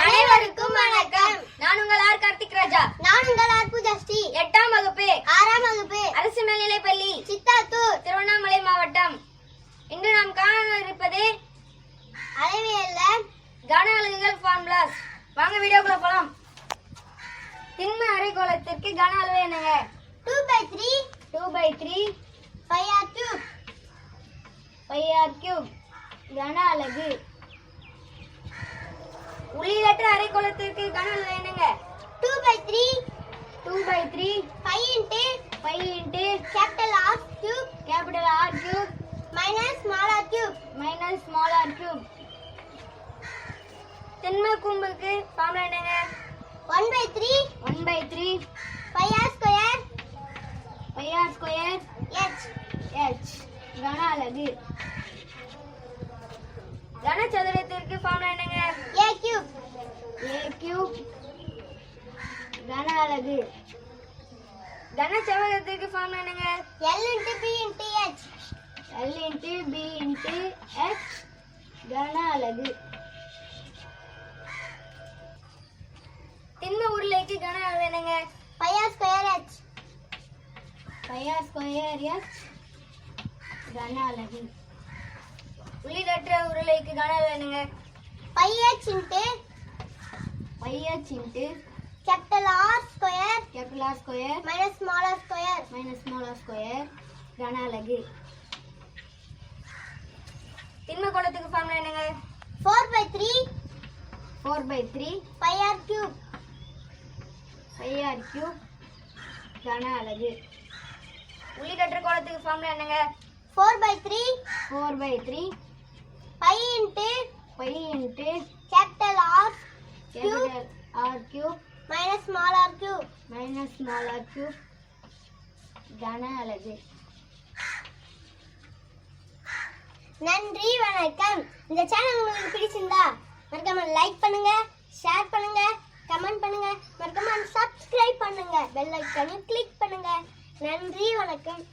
அனைவருக்கும் வணக்கம். நான் உங்கள் ஆர் கார்த்திக் ராஜா. நான் உங்கள் ஆர் பூஜாஸ்ரீ. 8ஆம் வகுப்பு 6ஆம் வகுப்பு அரசு மேல்நிலைப்பள்ளி சித்தாத்தூர், திருவண்ணாமலை மாவட்டம். இன்று நாம் காண இருப்பது அளவியல்ல கன அலகுகள் ஃபார்முலாஸ். வாங்க வீடியோக்குள்ள போலாம். திண்ம அரைக்கோளத்திற்கு கன அளவு என்னங்க? 2/3 2/3 πr3 πr3 கன அலகு. உள்ளீடற்ற அரைக்கோளத்திற்கு கன அளவு என்னங்க? 2/3 2/3 π capital R3 minus small r3. திண்ம கூம்புக்கு ஃபார்முலா என்னங்க? 1/3 1/3 πr2 h கன அலகு. கனசதுரத்திற்கு ஃபார்முலா என்னங்க? a3 a3 கன அலகு. கனசெவ்வகத்திற்கு ஃபார்முலா என்னங்க? l into b into h L into B into H கன அலகு. திண்ம உருளைக்கு கன அளவு என்னங்க? πr2 h πr2 h கன அலகு. உள்ளீடற்ற உருளைக்கு கன அளவு என்னங்க? πh into πh into capital R2 R2 minus small r2 கன அலகு. திண்ம கோளத்துக்கு ஃபார்முலா என்னங்க? 4/3 4/3 πr3 πr3 கன அலகு. உள்ளீடற்ற கோளத்துக்கு ஃபார்முலா என்னங்க? 4/3 4/3 π into capital R3 minus small r3 கன அலகு. நன்றி, வணக்கம். இந்த சேனல் உங்களுக்கு பிடிச்சிருந்தா மறக்காம லைக் பண்ணுங்க, ஷேர் பண்ணுங்க, கமெண்ட் பண்ணுங்க, மறக்காம சப்ஸ்கிரைப் பண்ணுங்க, பெல் ஐகானையும் கிளிக் பண்ணுங்க. நன்றி, வணக்கம்.